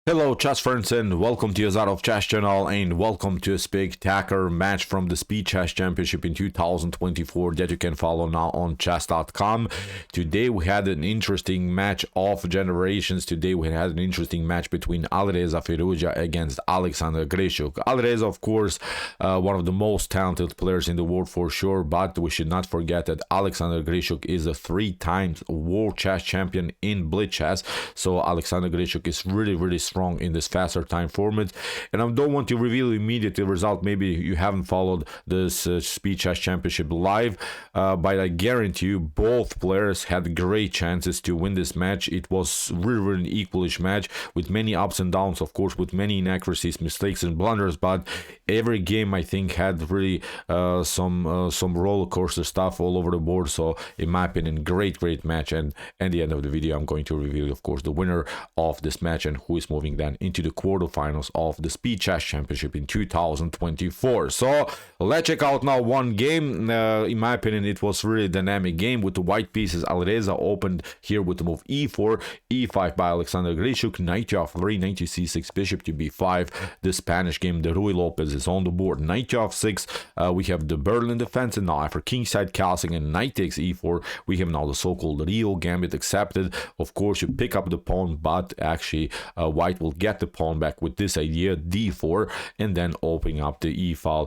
Hello chess friends and welcome to Jozarov chess channel and welcome to a spectacular match from the Speed Chess Championship in 2024 that you can follow now on chess.com. Today we had an interesting match of generations. Today we had an interesting match between Alireza Firouzja against Alexander Grischuk. Alireza, of course, one of the most talented players in the world for sure, but we should not forget that Alexander Grischuk is a 3-time world chess champion in blitz chess. So Alexander Grischuk is really strong in this faster time format, and I don't want to reveal immediately the result. Maybe you haven't followed this Speed Chess Championship live, but I guarantee you both players had great chances to win this match. It was really an equalish match with many ups and downs, of course, with many inaccuracies, mistakes and blunders, but every game I think had really some roller coaster stuff all over the board. So in my opinion, great match, and at the end of the video I'm going to reveal, of course, the winner of this match and who is moving then into the quarterfinals of the Speed Chess Championship in 2024. So let's check out now one game. In my opinion, it was really a dynamic game with the white pieces. Alireza opened here with the move e4, e5 by Alexander Grischuk, Knight-3 Nc6, bishop to b5. The Spanish game, the Rui Lopez is on the board. Knight-6, we have the Berlin defense, and now after kingside castling and knight takes e4, we have now the so-called real gambit accepted. Of course, you pick up the pawn, but actually white will get the pawn back with this idea, d4, and then opening up the e file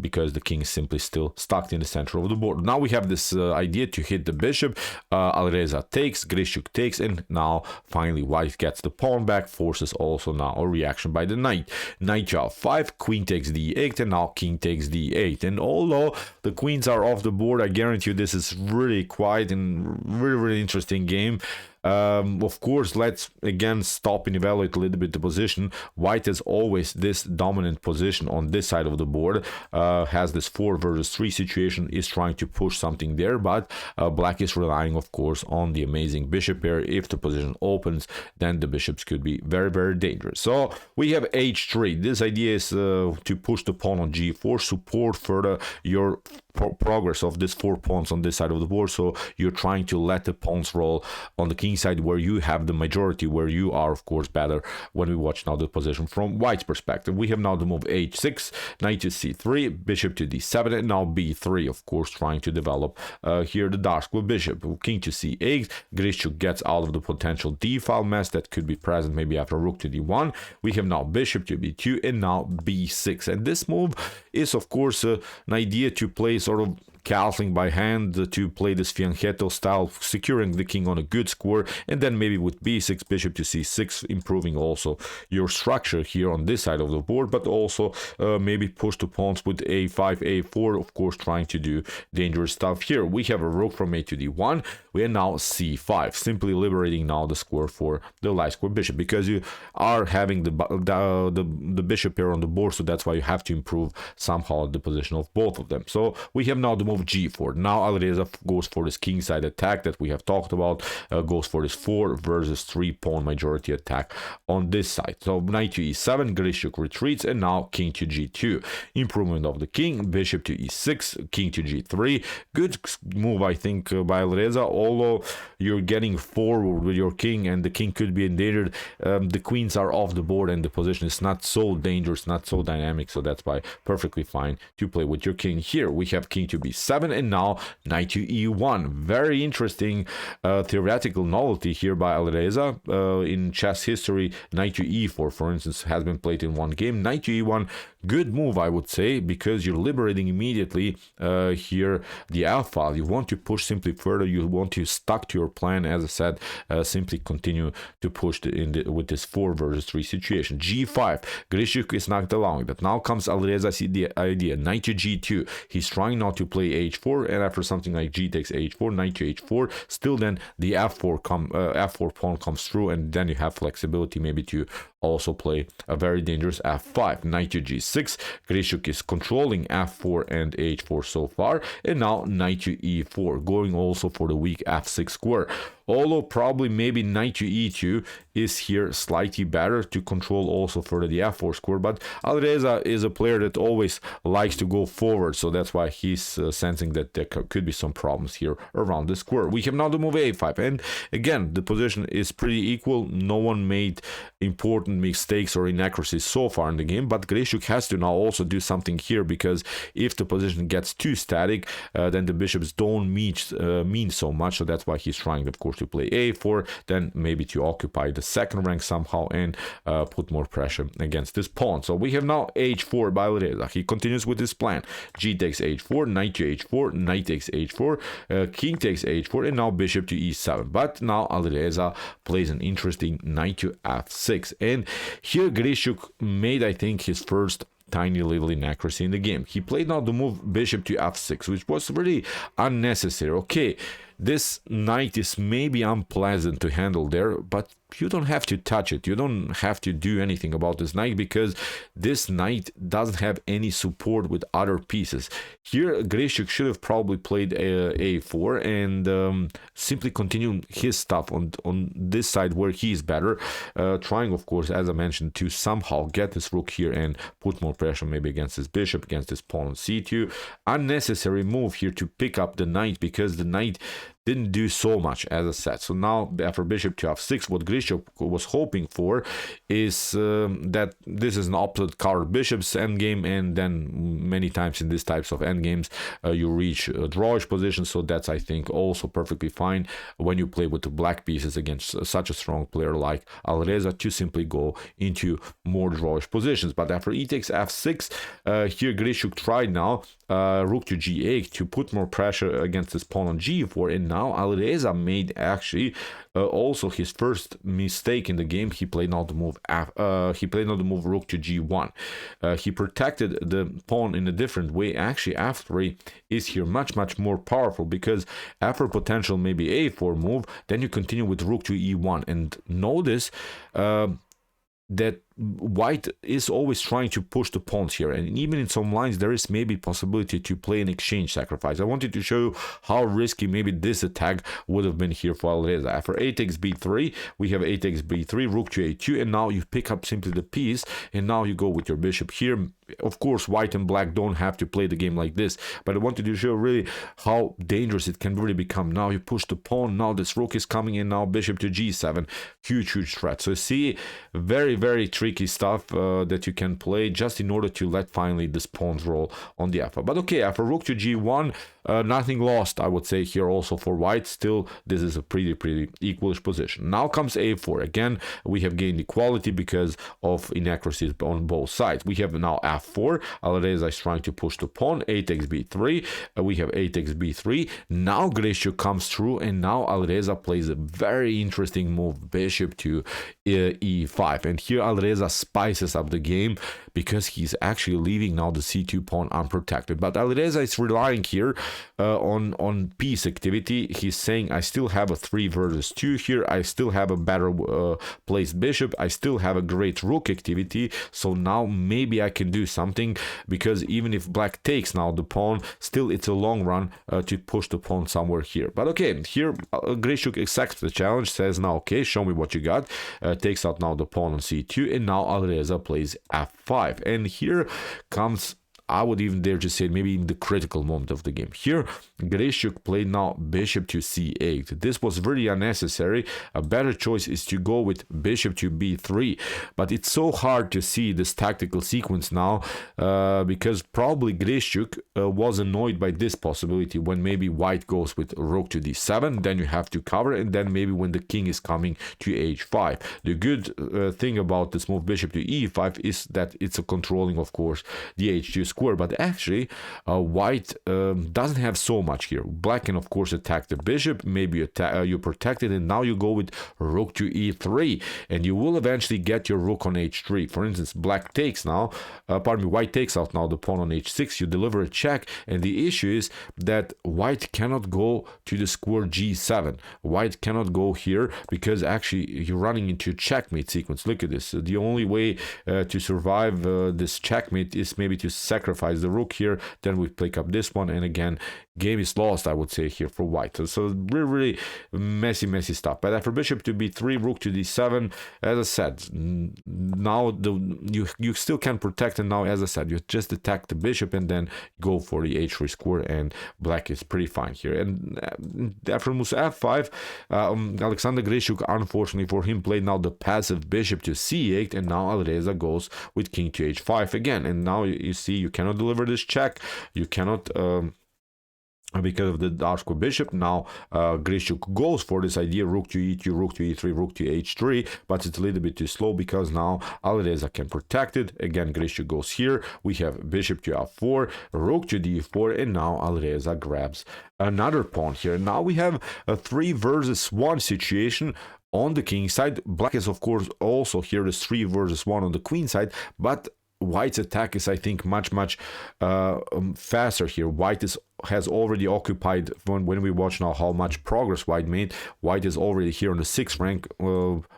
because the king is simply still stuck in the center of the board. Now we have this idea to hit the bishop. Alireza takes, Grischuk takes, and now finally white gets the pawn back, forces also now a reaction by the knight. Knight f5, queen takes d8, and now king takes d8. And although the queens are off the board, I guarantee you this is really quite and really interesting game. Of course, let's again stop and evaluate a little bit the position. White has always this dominant position on this side of the board, has this 4 versus 3 situation, is trying to push something there, but black is relying, of course, on the amazing bishop pair. If the position opens, then the bishops could be very dangerous. So we have h3. This idea is to push the pawn on g4, support further your progress of these 4 pawns on this side of the board. So you're trying to let the pawns roll on the king side where you have the majority, where you are, of course, better. When we watch now the position from white's perspective, we have now the move h6, knight to c3, bishop to d7, and now b3, of course, trying to develop here the dark square bishop. King to c8, Grischuk gets out of the potential d file mess that could be present maybe after rook to d1. We have now bishop to b2 and now b6, and this move is, of course, an idea to play sort of castling by hand, to play this fianchetto style, securing the king on a good square, and then maybe with b6, bishop to c6, improving also your structure here on this side of the board, but also maybe push the pawns with a5, a4, of course, trying to do dangerous stuff here. We have a rook from a to d1. We are now c5, simply liberating now the square for the light square bishop, because you are having the bishop here on the board, so that's why you have to improve somehow the position of both of them. So we have now the move g4. Now Alireza goes for this kingside attack that we have talked about, goes for this 4 versus 3 pawn majority attack on this side. So knight to e7, Grischuk retreats, and now king to g2. Improvement of the king, bishop to e6, king to g3. Good move, I think, by Alireza, although you're getting forward with your king and the king could be endangered. The queens are off the board and the position is not so dangerous, not so dynamic, so that's why perfectly fine to play with your king. Here we have king to b7, and now knight to e1. Very interesting theoretical novelty here by Alireza. In chess history, knight to e4, for instance, has been played in one game. Knight to e1, good move, I would say, because you're liberating immediately here the f file. You want to push simply further. You want to stuck to your plan, as I said, simply continue to push with this 4 versus 3 situation. g5, Grischuk is not allowing that. Now comes Alireza's idea, knight to g2. He's trying not to play h4, and after something like g takes h4, knight to h4, still then the f4 pawn comes through, and then you have flexibility maybe to also play a very dangerous f5. Knight to g6, Grischuk is controlling f4 and h4 so far, and now knight to e4, going also for the weak f6 square. although probably maybe knight to e2 is here slightly better to control also for the f4 square, but Alireza is a player that always likes to go forward, so that's why he's sensing that there could be some problems here around the square. We have now the move a5, and again the position is pretty equal. No one made important mistakes or inaccuracies so far in the game, but Grischuk has to now also do something here, because if the position gets too static, then the bishops don't mean so much, so that's why he's trying, of course, to play a4, then maybe to occupy the second rank somehow and put more pressure against this pawn. So we have now h4 by Alireza. He continues with his plan: g takes h4, knight to h4, knight takes h4, king takes h4, and now bishop to e7. But now Alireza plays an interesting knight to f6, and here Grischuk made, I think, his first tiny little inaccuracy in the game. He played now the move bishop to f6, which was really unnecessary. Okay, this knight is maybe unpleasant to handle there, but you don't have to touch it. You don't have to do anything about this knight, because this knight doesn't have any support with other pieces. Here Grischuk should have probably played a4 and simply continue his stuff on this side where he is better, trying, of course, as I mentioned, to somehow get this rook here and put more pressure maybe against his bishop, against his pawn on c2. Unnecessary move here to pick up the knight, because the knight didn't do so much, as I said. So now after bishop to f6, what Grischuk was hoping for is that this is an opposite colored bishop's endgame, and then many times in these types of endgames you reach a drawish position. So that's, I think, also perfectly fine when you play with the black pieces against such a strong player like Alireza, to simply go into more drawish positions. But after e takes f6, here Grischuk tried now rook to g8 to put more pressure against his pawn on g4, and now Alireza made actually also his first mistake in the game. He played now the move rook to g1. He protected the pawn in a different way. Actually, f3 is here much more powerful, because after potential maybe a4 move, then you continue with rook to e1. And notice that white is always trying to push the pawns here, and even in some lines there is maybe possibility to play an exchange sacrifice. I wanted to show you how risky maybe this attack would have been here for Alireza. After a takes b3, we have a takes b3, rook to a2, and now you pick up simply the piece, and now you go with your bishop here. Of course, white and black don't have to play the game like this, but I wanted to show really how dangerous it can really become. Now you push the pawn, now this rook is coming in, now bishop to g7, huge threat. So see, very tricky stuff that you can play just in order to let finally this pawns roll on the f5. But okay, after rook to g1, nothing lost, I would say, here also for white. Still, this is a pretty equalish position. Now comes a4. Again, we have gained equality because of inaccuracies on both sides. We have now f4. Alireza is trying to push the pawn. A takes b3. We have a takes b3. Now Grischuk comes through, and now Alireza plays a very interesting move, bishop to e5. And here Alireza spices up the game, because he's actually leaving now the c2 pawn unprotected. But Alireza is relying here on piece activity. He's saying, I still have a 3 versus 2 here, I still have a better placed bishop, I still have a great rook activity, so now maybe I can do something, because even if black takes now the pawn, still it's a long run to push the pawn somewhere here. But okay, here Grischuk accepts the challenge, says now okay, show me what you got, takes out now the pawn on c2, and now Alireza plays f5. And here comes, I would even dare to say, maybe in the critical moment of the game. Here Grischuk played now bishop to c8. This was really unnecessary. A better choice is to go with bishop to b3, but it's so hard to see this tactical sequence now, because probably Grischuk was annoyed by this possibility. When maybe white goes with rook to d7, then you have to cover, and then maybe when the king is coming to h5. The good thing about this move bishop to e5 is that it's a controlling, of course, the h2 square, but actually white doesn't have so much here. Black can of course attack the bishop, maybe you protect it, and now you go with rook to e3, and you will eventually get your rook on h3. For instance, black takes now, white takes out now the pawn on h6, you deliver a check, and the issue is that white cannot go to the square g7. White cannot go here, because actually you're running into a checkmate sequence. Look at this. The only way to survive this checkmate is maybe to sacrifice sacrifice the rook here, then we pick up this one, and again game is lost, I would say, here for white. So really messy stuff. But after bishop to b3, rook to d7, as I said, now you still can protect, and now as I said, you just attack the bishop and then go for the h3 square, and black is pretty fine here. And after moves f5, Alexander Grischuk, unfortunately for him, played now the passive bishop to c8, and now Alireza goes with king to h5 again. And now you see you cannot deliver this check, you cannot because of the dark square bishop. Now Grischuk goes for this idea, rook to e2, rook to e3, rook to h3, but it's a little bit too slow because now Alireza can protect it. Again, Grischuk goes here, we have bishop to f4, rook to d4, and now Alireza grabs another pawn here. Now we have a 3 versus 1 situation on the king side. Black is of course also here is 3 versus 1 on the queen side, but white's attack is, I think, much faster here. White has already occupied, when we watch now how much progress white made, white is already here on the 6th rank.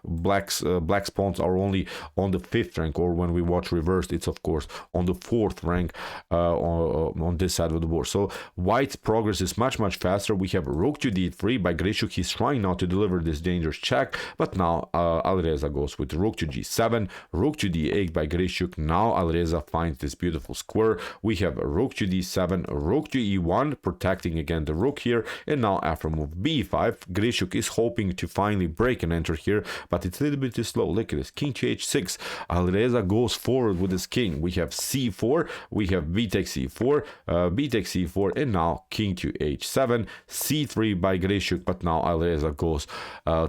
Black's pawns are only on the 5th rank, or when we watch reversed, it's of course on the 4th rank on this side of the board. So white's progress is much faster. We have rook to d3 by Grischuk. He's trying now to deliver this dangerous check, but now Alireza goes with rook to g7, rook to d8 by Grischuk. Now Alireza finds this beautiful square. We have rook to d7, rook to e1, protecting again the rook here, and now after move b5, Grischuk is hoping to finally break and enter here, but it's a little bit too slow. Look at this, king to h6. Alireza goes forward with his king. We have c4, we have b takes c4, b takes c4, and now king to h7, c3 by Grischuk, but now Alireza goes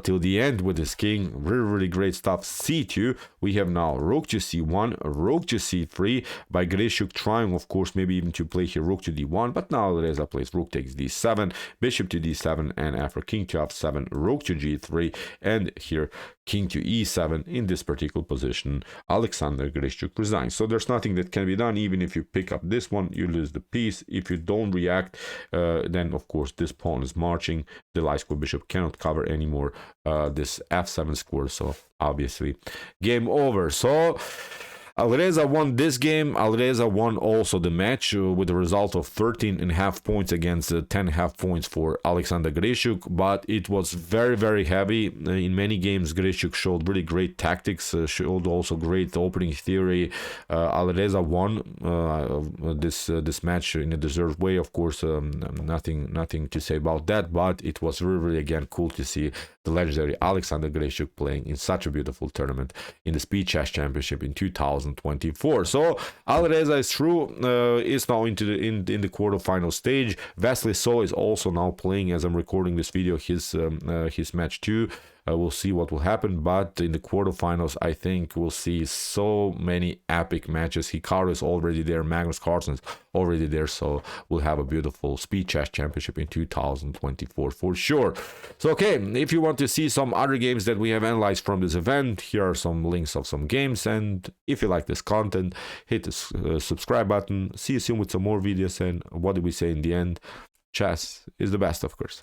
till the end with his king. Really great stuff. c2, we have now rook to c1, rook to c3 by Grischuk, trying of course maybe even to play here rook to d1, but now Alireza plays rook takes d7, bishop to d7, and after king to f7, rook to g3, and here king to e7. In this particular position, Alexander Grischuk resigns. So there's nothing that can be done. Even if you pick up this one, you lose the piece. If you don't react, then of course this pawn is marching. The light square bishop cannot cover anymore this f7 square, so obviously game over. So Alireza won this game. Alireza won also the match with a result of 13.5 points against 10.5 points for Alexander Grischuk, but it was very heavy. In many games, Grischuk showed really great tactics, showed also great opening theory. Alireza won this match in a deserved way. Of course, nothing to say about that, but it was really again cool to see the legendary Alexander Grischuk playing in such a beautiful tournament in the Speed Chess Championship in 2024. So Alireza is through, is now in the quarterfinal stage. Vasily So is also now playing as I'm recording this video his match too. We'll see what will happen, but in the quarterfinals, I think we'll see so many epic matches. Hikaru is already there, Magnus Carlsen is already there, so we'll have a beautiful Speed Chess Championship in 2024 for sure. So, okay, if you want to see some other games that we have analyzed from this event, here are some links of some games, and if you like this content, hit the subscribe button. See you soon with some more videos, and what do we say in the end? Chess is the best, of course.